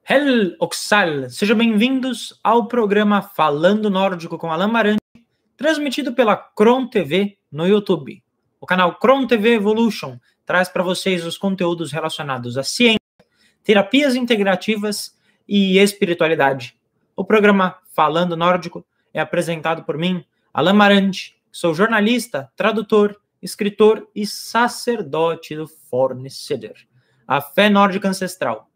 Hel Oxal, sejam bem-vindos ao programa Falando Nórdico com Alan Marante, transmitido pela Kron TV no YouTube. O canal Kron TV Evolution traz para vocês os conteúdos relacionados à ciência, terapias integrativas e espiritualidade. O programa Falando Nórdico é apresentado por mim, Alan Marante, sou jornalista, tradutor, escritor e sacerdote do Forneceder, a fé nórdica ancestral.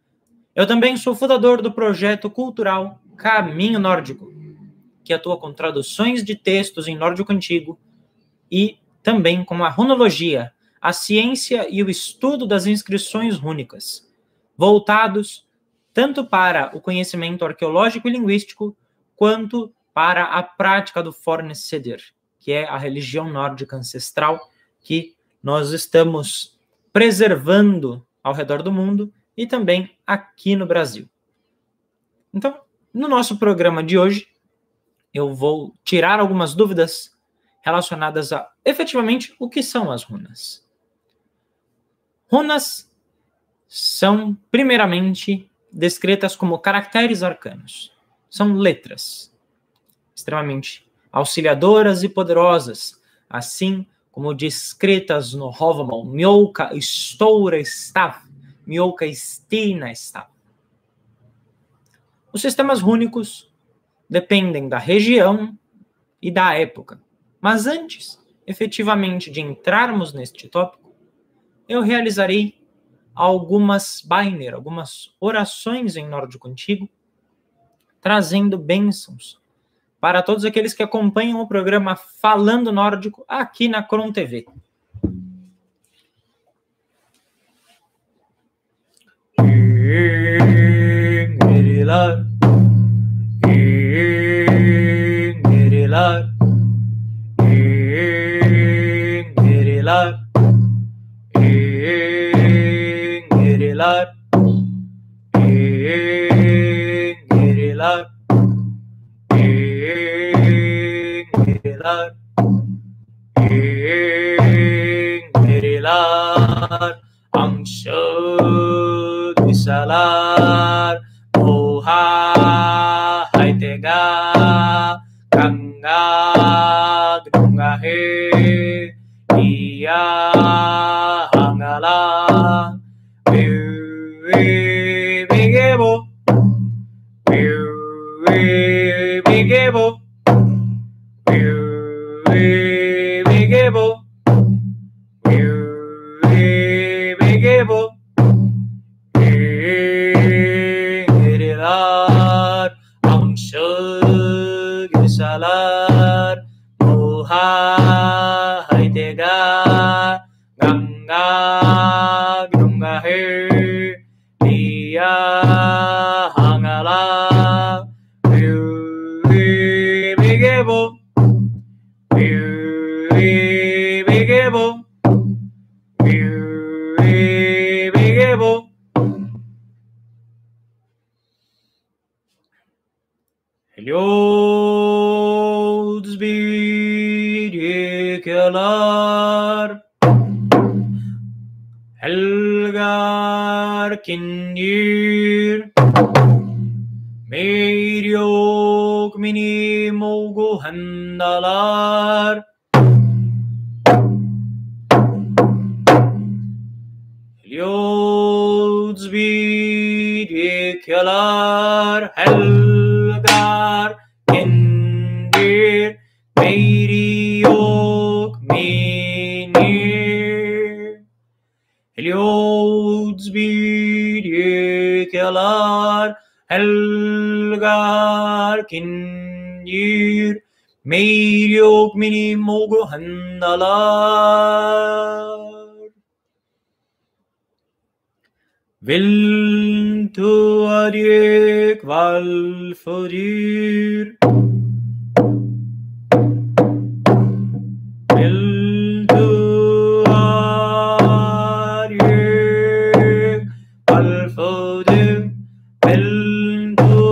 Eu também sou fundador do projeto cultural Caminho Nórdico, que atua com traduções de textos em nórdico antigo e também com a runologia, a ciência e o estudo das inscrições rúnicas, voltados tanto para o conhecimento arqueológico e linguístico, quanto para a prática do Forneceder, que é a religião nórdica ancestral que nós estamos preservando ao redor do mundo e também aqui no Brasil. Então, no nosso programa de hoje, eu vou tirar algumas dúvidas relacionadas a, efetivamente, o que são as runas. Runas são, primeiramente, descritas como caracteres arcanos. São letras extremamente auxiliadoras e poderosas, assim como descritas no Hovamon, Mjolka Stora Stav, Mjolka Stina Stav. Os sistemas rúnicos dependem da região e da época. Mas antes, efetivamente, de entrarmos neste tópico, eu realizarei algumas bainer, algumas orações em nórdico antigo, trazendo bênçãos para todos aqueles que acompanham o programa Falando Nórdico aqui na Kron TV. Ingerilar, Ingerilar, Ingerilar, Ingerilar, Ingerilar, Ingerilar, Ingerilar, Angshad Visalar, Moha Haitega, Ganga Grungahe, Iya Hangala, Bigebo, Bigebo, Bigebo, Bigebo, Ingerilar, Angshad Visalar, Moha Haitega, Ganga Grungahe, Iya Hangala, Bigebo, Bigebo, Bigebo. Heliods Bidikelar, Helgar Kindir, Meiriok Minimogo Handalar, Heliods Bidikelar, Helgar Kindir, Meiriok Minir, Heliods Bidikelar, Helgar Kindir, Meiriok Minimogo Handalar. Viltu Adjek Valfodir, Viltu Adjek Valfodir, Viltu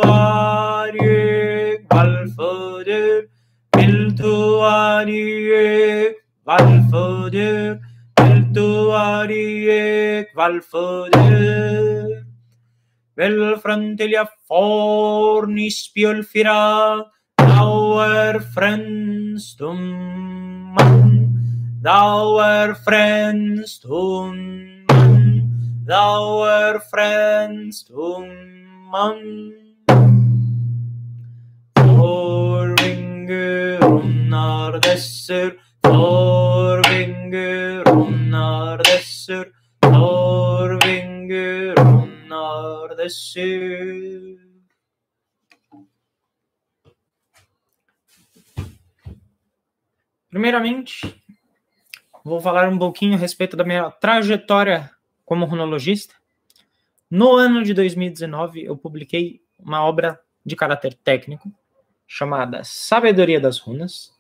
Adjek Valfodir, Viltu Adjek Valfodir, Viltu Adjek Valfodir. vel frontilia fornis piolfira, our friends tum our friends tum our friends tum Forvinger unnar dessur, forvinger unnar dessur, forvinger unnar dessur. Primeiramente, vou falar um pouquinho a respeito da minha trajetória como runologista. No ano de 2019, eu publiquei uma obra de caráter técnico, chamada Sabedoria das Runas.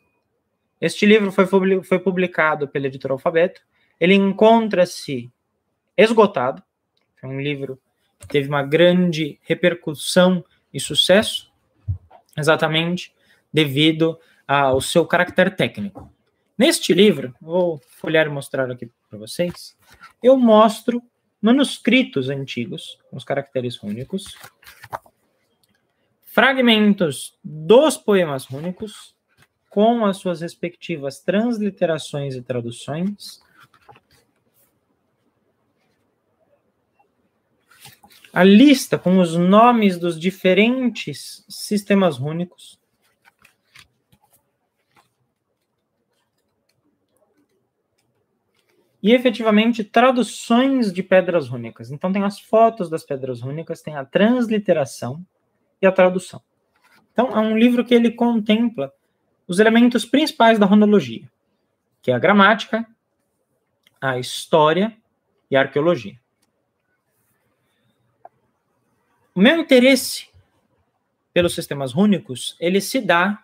Este livro foi publicado pela editora Alfabeto. Ele encontra-se esgotado. É um livro que teve uma grande repercussão e sucesso, exatamente devido ao seu caráter técnico. Neste livro, vou folhear e mostrar aqui para vocês, eu mostro manuscritos antigos, com os caracteres rúnicos, fragmentos dos poemas rúnicos, com as suas respectivas transliterações e traduções, a lista com os nomes dos diferentes sistemas rúnicos, e efetivamente traduções de pedras rúnicas. Então tem as fotos das pedras rúnicas, tem a transliteração e a tradução. Então, é um livro que ele contempla os elementos principais da runologia, que é a gramática, a história e a arqueologia. O meu interesse pelos sistemas rúnicos, ele se dá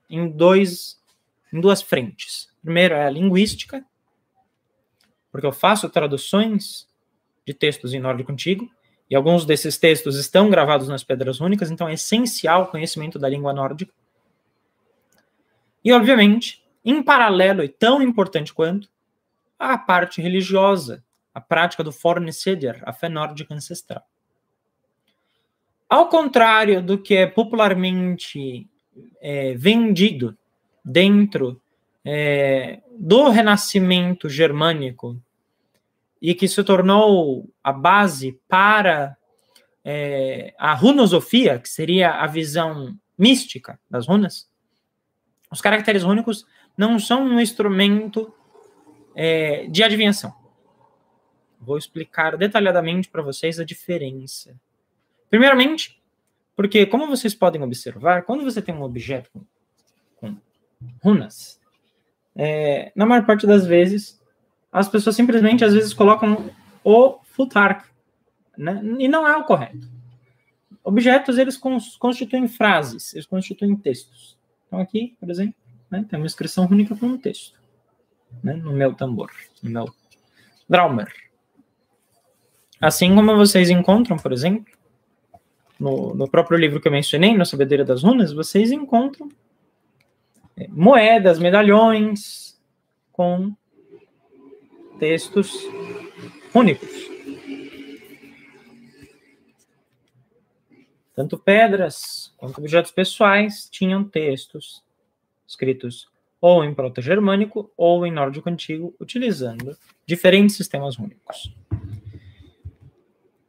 em duas frentes. Primeiro é a linguística, porque eu faço traduções de textos em nórdico antigo, e alguns desses textos estão gravados nas pedras rúnicas, então é essencial o conhecimento da língua nórdica. E, obviamente, em paralelo, e tão importante quanto, a parte religiosa, a prática do forneceder, a fé nórdica ancestral. Ao contrário do que é popularmente vendido dentro do renascimento germânico, e que se tornou a base para a runosofia, que seria a visão mística das runas, os caracteres rúnicos não são um instrumento de adivinhação. Vou explicar detalhadamente para vocês a diferença. Primeiramente, porque, como vocês podem observar, quando você tem um objeto com runas, na maior parte das vezes, as pessoas simplesmente, às vezes, colocam o Futhark, né? E não é o correto. Objetos, eles constituem frases, eles constituem textos. Então, aqui, por exemplo, né, tem uma inscrição rúnica com um texto, né, no meu tambor, no meu Draumer. Assim como vocês encontram, por exemplo, no próprio livro que eu mencionei, na Sabedoria das Runas, vocês encontram moedas, medalhões com textos rúnicos. Tanto pedras quanto objetos pessoais tinham textos escritos ou em proto-germânico ou em nórdico antigo, utilizando diferentes sistemas rúnicos.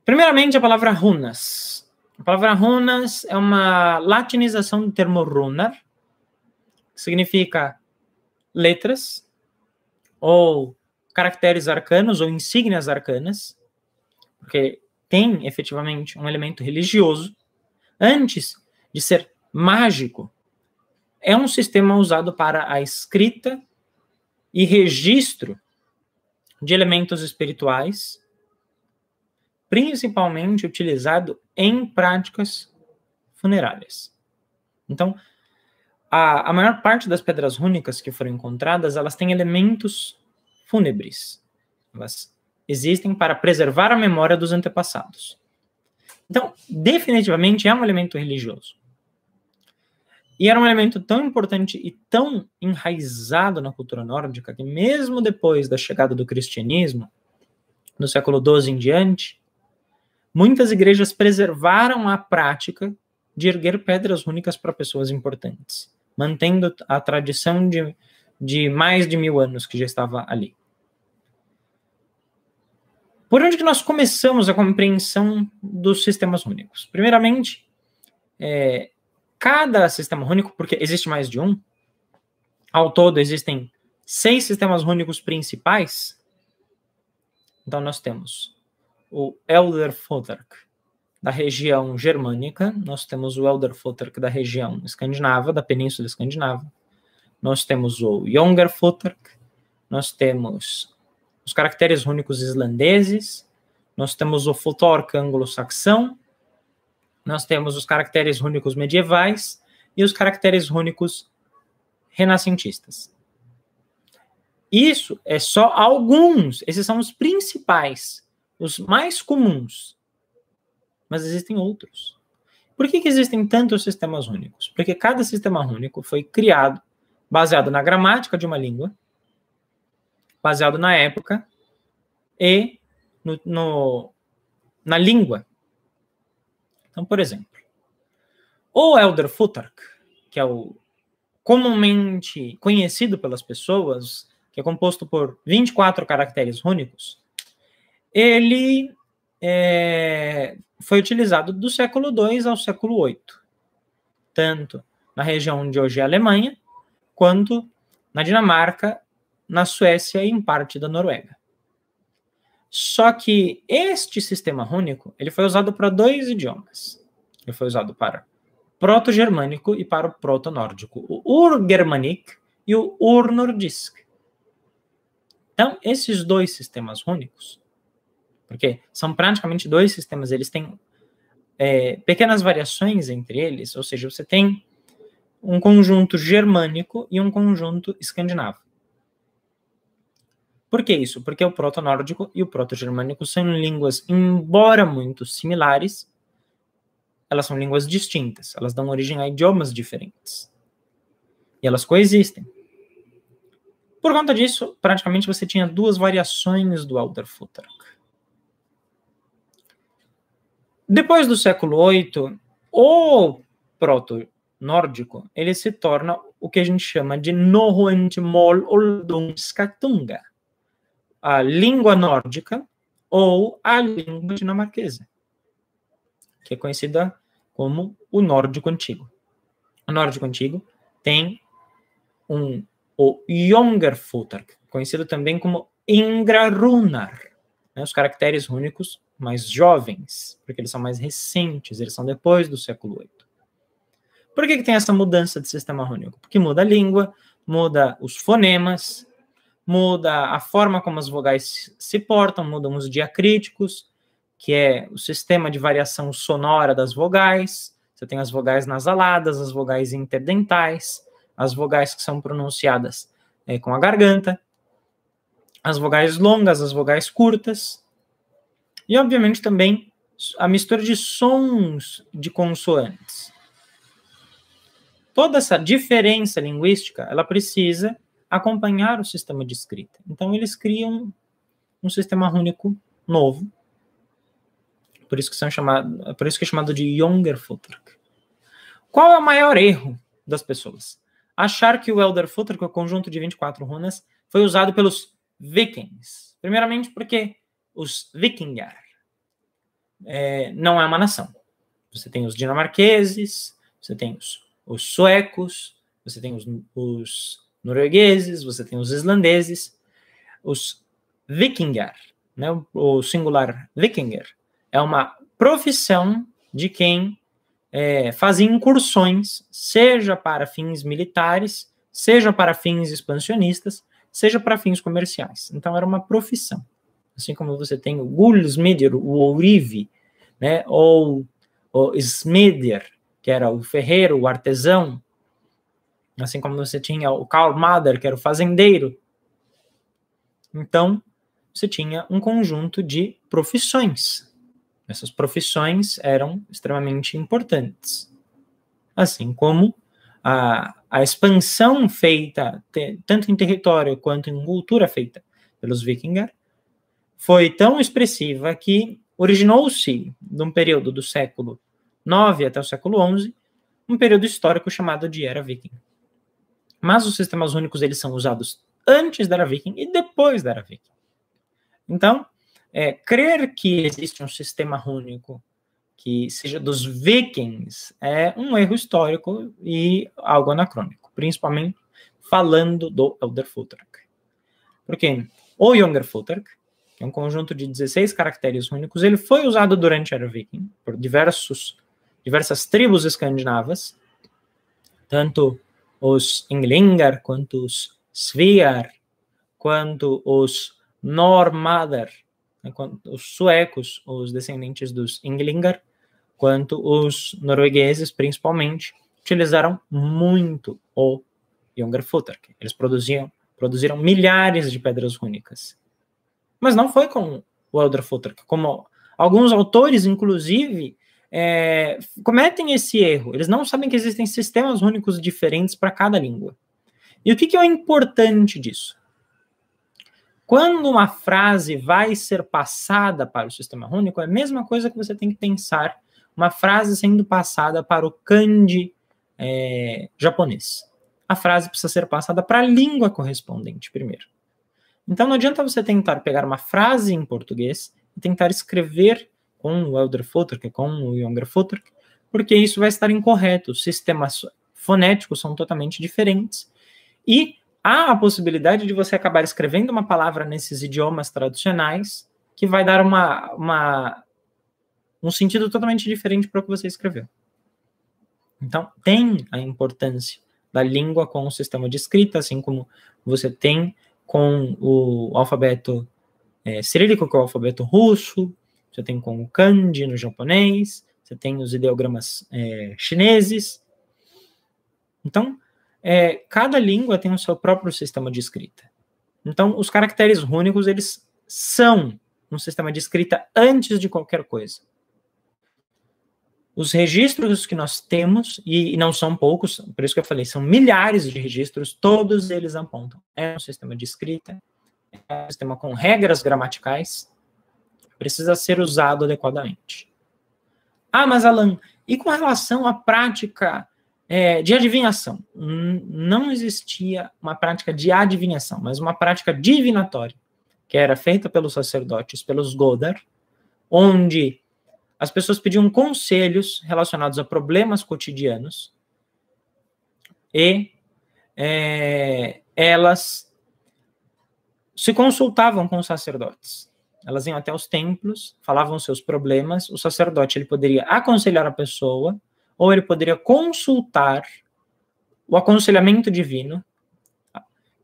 Primeiramente, a palavra runas. A palavra runas é uma latinização do termo runar, que significa letras ou caracteres arcanos ou insígnias arcanas, porque tem efetivamente um elemento religioso. Antes de ser mágico, é um sistema usado para a escrita e registro de elementos espirituais, principalmente utilizado em práticas funerárias. Então, a maior parte das pedras rúnicas que foram encontradas, elas têm elementos fúnebres. Elas existem para preservar a memória dos antepassados. Então, definitivamente é um elemento religioso. E era um elemento tão importante e tão enraizado na cultura nórdica que mesmo depois da chegada do cristianismo, no século XII em diante, muitas igrejas preservaram a prática de erguer pedras rúnicas para pessoas importantes, mantendo a tradição de mais de 1000 anos que já estava ali. Por onde que nós começamos a compreensão dos sistemas rúnicos? Primeiramente, cada sistema rúnico, porque existe mais de um, ao todo existem 6 sistemas rúnicos principais. Então nós temos o Elderfotterk da região germânica, nós temos o Elderfotterk da região escandinava, da Península Escandinava, nós temos o Jongerfotterk, nós temos os caracteres rúnicos islandeses, nós temos o Futhark anglo-saxão, nós temos os caracteres rúnicos medievais e os caracteres rúnicos renascentistas. Isso é só alguns, esses são os principais, os mais comuns, mas existem outros. Por que existem tantos sistemas rúnicos? Porque cada sistema rúnico foi criado baseado na gramática de uma língua, baseado na época e na língua. Então, por exemplo, o Elderfotterk, que é o comumente conhecido pelas pessoas, que é composto por 24 caracteres rúnicos, ele foi utilizado do século II ao século VIII, tanto na região de hoje é a Alemanha, quanto na Dinamarca, na Suécia e em parte da Noruega. Só que este sistema rúnico, ele foi usado para 2 idiomas. Ele foi usado para proto-germânico e para o proto-nórdico, o Ur-Germanic e o Ur-Nordisk. Então, esses 2 sistemas rúnicos, porque são praticamente 2 sistemas, eles têm pequenas variações entre eles, ou seja, você tem um conjunto germânico e um conjunto escandinavo. Por que isso? Porque o proto-nórdico e o proto-germânico são línguas, embora muito similares, elas são línguas distintas, elas dão origem a idiomas diferentes. E elas coexistem. Por conta disso, praticamente você tinha 2 variações do Elderfotterk. Depois do século VIII, o proto-nórdico, ele se torna o que a gente chama de Norrønt-mål-oldungskatunga, a língua nórdica ou a língua dinamarquesa, que é conhecida como o nórdico antigo. O nórdico antigo tem o Jongerfotterk, conhecido também como Ingrarunar, né, os caracteres rúnicos mais jovens, porque eles são mais recentes, eles são depois do século VIII. Por que tem essa mudança de sistema rúnico? Porque muda a língua, muda os fonemas, muda a forma como as vogais se portam, mudam os diacríticos, que é o sistema de variação sonora das vogais. Você tem as vogais nasaladas, as vogais interdentais, as vogais que são pronunciadas com a garganta, as vogais longas, as vogais curtas, e, obviamente, também a mistura de sons de consoantes. Toda essa diferença linguística, ela precisa acompanhar o sistema de escrita. Então, eles criam um sistema rúnico novo, por isso que é chamado de Jongerfotterk. Qual é o maior erro das pessoas? Achar que o Elderfotterk, o conjunto de 24 runas, foi usado pelos vikings. Primeiramente porque os vikingar não é uma nação. Você tem os dinamarqueses, você tem os suecos, você tem os noruegueses, você tem os islandeses. Os vikingar, né, o singular vikinger, é uma profissão de quem fazia incursões, seja para fins militares, seja para fins expansionistas, seja para fins comerciais. Então, era uma profissão. Assim como você tem o Gulsmidir, o ourive, né, ou o smeder, que era o ferreiro, o artesão, assim como você tinha o Karlmader, que era o fazendeiro. Então, você tinha um conjunto de profissões. Essas profissões eram extremamente importantes. Assim como a expansão feita, tanto em território quanto em cultura feita pelos vikingar, foi tão expressiva que originou-se de um período do século IX até o século XI, um período histórico chamado de Era Viking. Mas os sistemas rúnicos eles são usados antes da Era Viking e depois da Era Viking. Então, crer que existe um sistema rúnico que seja dos Vikings é um erro histórico e algo anacrônico, principalmente falando do Elderfuthark. Porque o Younger-Futhark, que é um conjunto de 16 caracteres rúnicos, ele foi usado durante a Era Viking por diversas tribos escandinavas, tanto os Ynglingar, quanto os Sviar, quanto os Normader, né, os suecos, os descendentes dos Ynglingar, quanto os noruegueses, principalmente, utilizaram muito o Younger-Futhark. Eles produziram milhares de pedras rúnicas. Mas não foi com o Elder-Futhark, como alguns autores, inclusive, cometem esse erro. Eles não sabem que existem sistemas rúnicos diferentes para cada língua. E o que é o importante disso? Quando uma frase vai ser passada para o sistema rúnico, é a mesma coisa que você tem que pensar uma frase sendo passada para o kanji japonês. A frase precisa ser passada para a língua correspondente primeiro. Então não adianta você tentar pegar uma frase em português e tentar escrever com o Elder-Futhark, com o Younger-Futhark, porque isso vai estar incorreto. Os sistemas fonéticos são totalmente diferentes. E há a possibilidade de você acabar escrevendo uma palavra nesses idiomas tradicionais que vai dar um sentido totalmente diferente para o que você escreveu. Então, tem a importância da língua com o sistema de escrita, assim como você tem com o alfabeto cirílico, que é o alfabeto russo, você tem com o kanji no japonês, você tem os ideogramas chineses. Então, cada língua tem o seu próprio sistema de escrita. Então, os caracteres rúnicos, eles são um sistema de escrita antes de qualquer coisa. Os registros que nós temos, e não são poucos, por isso que eu falei, são milhares de registros, todos eles apontam. É um sistema de escrita, é um sistema com regras gramaticais, precisa ser usado adequadamente. Ah, mas Alan, e com relação à prática de adivinhação? Não existia uma prática de adivinhação, mas uma prática divinatória, que era feita pelos sacerdotes, pelos Godar, onde as pessoas pediam conselhos relacionados a problemas cotidianos e elas se consultavam com os sacerdotes. Elas iam até os templos, falavam seus problemas, o sacerdote ele poderia aconselhar a pessoa ou ele poderia consultar o aconselhamento divino,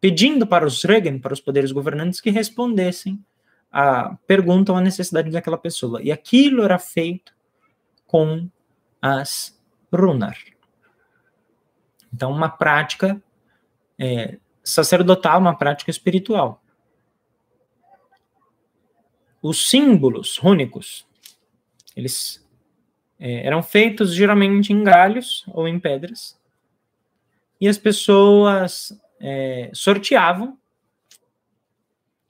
pedindo para os Regen, para os poderes governantes, que respondessem a pergunta ou a necessidade daquela pessoa. E aquilo era feito com as runar. Então, uma prática sacerdotal, uma prática espiritual. Os símbolos rúnicos, eles eram feitos geralmente em galhos ou em pedras, e as pessoas sorteavam,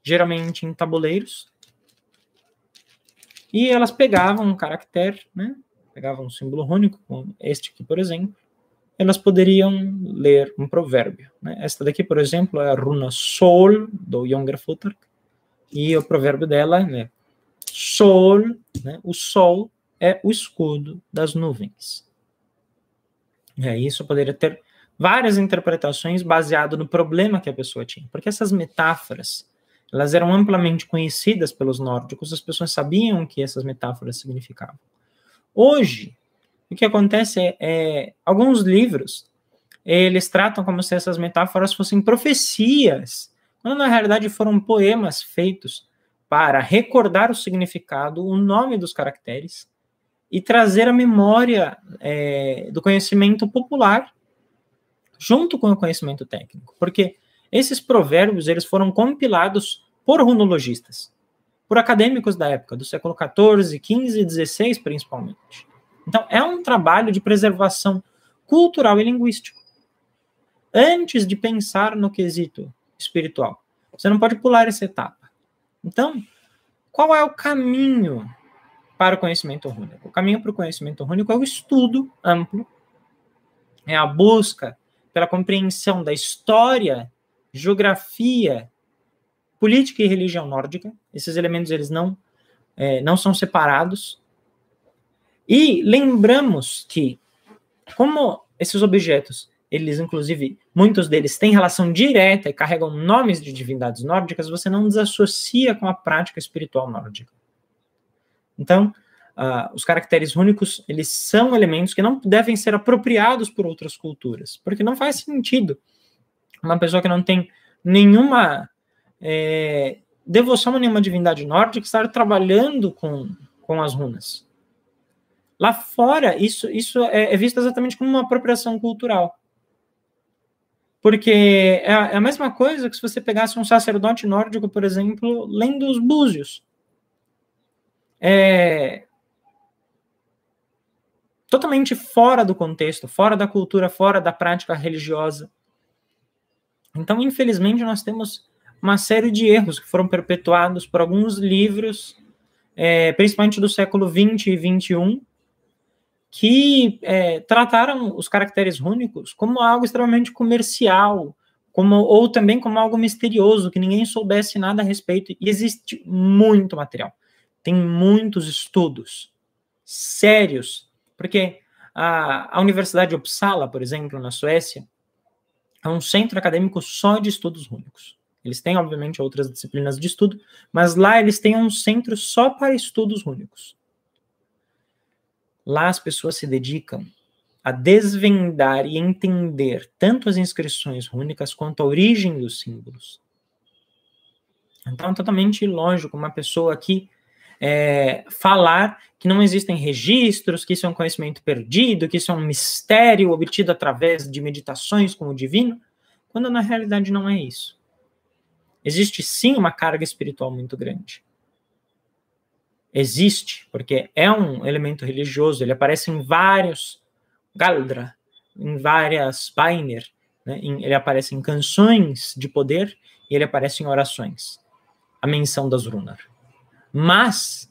geralmente em tabuleiros, e elas pegavam um caractere, né? Pegavam um símbolo rúnico, como este aqui, por exemplo, elas poderiam ler um provérbio. Né? Esta daqui, por exemplo, é a runa Sol, do Younger-Futhark, e o provérbio dela é Sol, né? O sol é o escudo das nuvens. E aí isso poderia ter várias interpretações baseado no problema que a pessoa tinha, porque essas metáforas, elas eram amplamente conhecidas pelos nórdicos, as pessoas sabiam o que essas metáforas significavam. Hoje, o que acontece alguns livros, eles tratam como se essas metáforas fossem profecias, quando na realidade foram poemas feitos para recordar o significado, o nome dos caracteres, e trazer a memória do conhecimento popular junto com o conhecimento técnico. Porque esses provérbios, eles foram compilados por runologistas, por acadêmicos da época, do século XIV, XV e XVI, principalmente. Então, é um trabalho de preservação cultural e linguístico. Antes de pensar no quesito espiritual, você não pode pular essa etapa. Então, qual é o caminho para o conhecimento rúnico? O caminho para o conhecimento rúnico é o estudo amplo, é a busca pela compreensão da história, geografia, política e religião nórdica. Esses elementos eles não são separados. E lembramos que, como esses objetos, eles, inclusive, muitos deles têm relação direta e carregam nomes de divindades nórdicas, você não desassocia com a prática espiritual nórdica. Então, os caracteres rúnicos, eles são elementos que não devem ser apropriados por outras culturas, porque não faz sentido uma pessoa que não tem nenhuma devoção a nenhuma divindade nórdica estar trabalhando com as runas. Lá fora, isso é visto exatamente como uma apropriação cultural. Porque é a mesma coisa que se você pegasse um sacerdote nórdico, por exemplo, lendo os búzios. Totalmente fora do contexto, fora da cultura, fora da prática religiosa. Então, infelizmente, nós temos uma série de erros que foram perpetuados por alguns livros, principalmente do século XX e XXI, que trataram os caracteres rúnicos como algo extremamente comercial, ou também como algo misterioso, que ninguém soubesse nada a respeito. E existe muito material. Tem muitos estudos sérios, porque a Universidade de Uppsala, por exemplo, na Suécia, é um centro acadêmico só de estudos rúnicos. Eles têm, obviamente, outras disciplinas de estudo, mas lá eles têm um centro só para estudos rúnicos. Lá as pessoas se dedicam a desvendar e entender tanto as inscrições rúnicas quanto a origem dos símbolos. Então, é totalmente ilógico uma pessoa aqui falar que não existem registros, que isso é um conhecimento perdido, que isso é um mistério obtido através de meditações com o divino, quando na realidade não é isso. Existe sim uma carga espiritual muito grande. Existe, porque é um elemento religioso, ele aparece em vários Galdra, em várias Bænir, né? Ele aparece em canções de poder e ele aparece em orações. A menção das runas. Mas,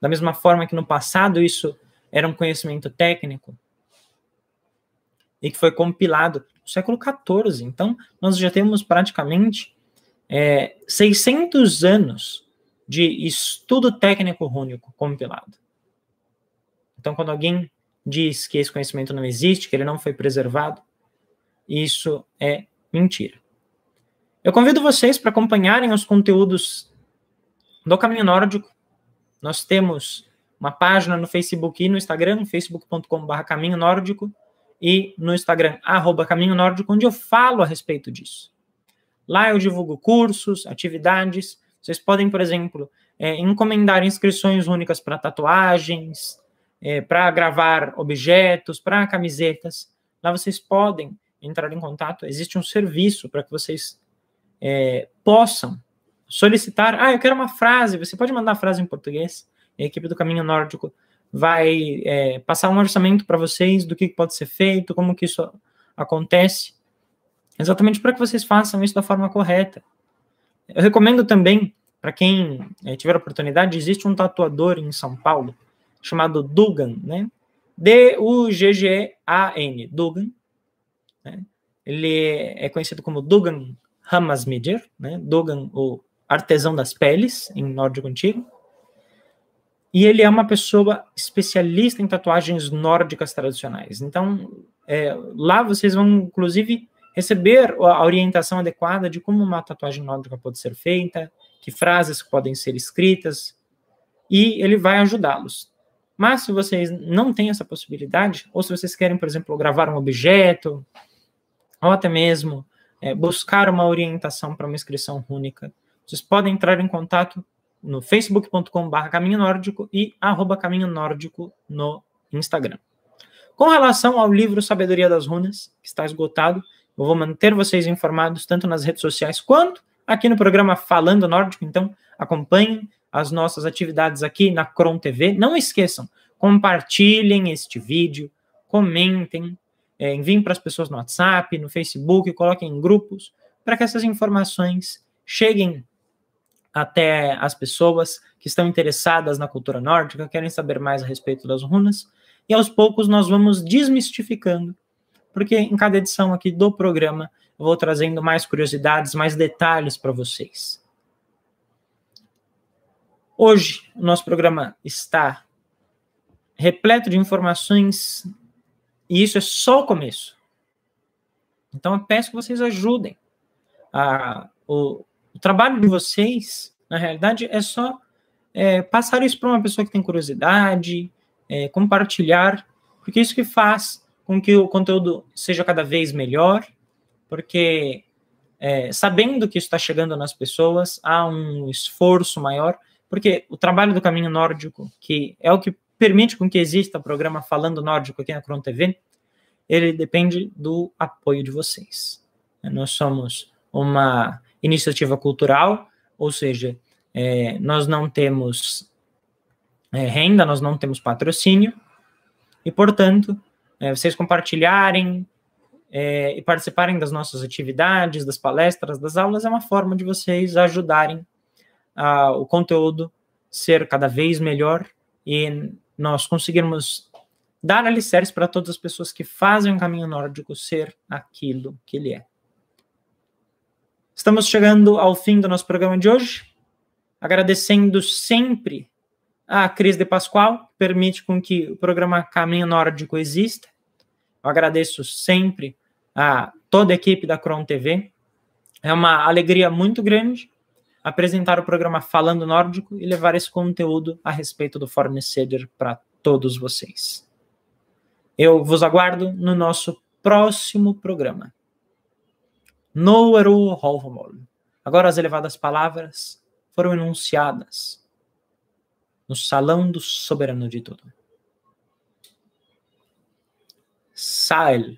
da mesma forma que no passado isso era um conhecimento técnico e que foi compilado no século XIV, então nós já temos praticamente 600 anos de estudo técnico rúnico compilado. Então, quando alguém diz que esse conhecimento não existe, que ele não foi preservado, isso é mentira. Eu convido vocês para acompanharem os conteúdos do Caminho Nórdico. Nós temos uma página no Facebook e no Instagram, facebook.com/Caminho Nórdico, e no Instagram, @Caminho Nórdico, onde eu falo a respeito disso. Lá eu divulgo cursos, atividades. Vocês podem, por exemplo, encomendar inscrições únicas para tatuagens, para gravar objetos, para camisetas. Lá vocês podem entrar em contato. Existe um serviço para que vocês possam solicitar. Eu quero uma frase. Você pode mandar a frase em português. A equipe do Caminho Nórdico vai passar um orçamento para vocês do que pode ser feito, como que isso acontece. Exatamente para que vocês façam isso da forma correta. Eu recomendo também, para quem tiver oportunidade, existe um tatuador em São Paulo, chamado Dugan, né? Duggan, Dugan. Né? Ele é conhecido como Dugan Hammarsmidr, né? Dugan, o artesão das peles, em nórdico antigo. E ele é uma pessoa especialista em tatuagens nórdicas tradicionais. Então, lá vocês vão, inclusive, receber a orientação adequada de como uma tatuagem nórdica pode ser feita, que frases podem ser escritas, e ele vai ajudá-los. Mas se vocês não têm essa possibilidade, ou se vocês querem, por exemplo, gravar um objeto, ou até mesmo buscar uma orientação para uma inscrição rúnica, vocês podem entrar em contato no facebook.com/Caminho Nórdico e @Caminho Nórdico no Instagram. Com relação ao livro Sabedoria das Runas, que está esgotado, eu vou manter vocês informados tanto nas redes sociais quanto aqui no programa Falando Nórdico. Então, acompanhem as nossas atividades aqui na Cron TV. Não esqueçam, compartilhem este vídeo, comentem, enviem para as pessoas no WhatsApp, no Facebook, coloquem em grupos, para que essas informações cheguem até as pessoas que estão interessadas na cultura nórdica, querem saber mais a respeito das runas, e aos poucos nós vamos desmistificando, porque em cada edição aqui do programa eu vou trazendo mais curiosidades, mais detalhes para vocês. Hoje o nosso programa está repleto de informações e isso é só o começo. Então eu peço que vocês ajudem. O trabalho de vocês, na realidade, é só passar isso para uma pessoa que tem curiosidade, compartilhar, porque isso que faz com que o conteúdo seja cada vez melhor, porque sabendo que isso está chegando nas pessoas, há um esforço maior, porque o trabalho do Caminho Nórdico, que é o que permite com que exista o programa Falando Nórdico aqui na Cron TV, ele depende do apoio de vocês. Nós somos uma iniciativa cultural, ou seja, nós não temos renda, nós não temos patrocínio, e, portanto, vocês compartilharem e participarem das nossas atividades, das palestras, das aulas, é uma forma de vocês ajudarem o conteúdo ser cada vez melhor e nós conseguirmos dar alicerces para todas as pessoas que fazem o Caminho Nórdico ser aquilo que ele é. Estamos chegando ao fim do nosso programa de hoje, agradecendo sempre a Cris de Pascoal, que permite com que o programa Caminho Nórdico exista. Eu agradeço sempre a toda a equipe da Cron TV. É uma alegria muito grande apresentar o programa Falando Nórdico e levar esse conteúdo a respeito do Fornecedor para todos vocês. Eu vos aguardo no nosso próximo programa. No Eru Hovmol. Agora as elevadas palavras foram enunciadas no Salão do Soberano de Tudo. Sael.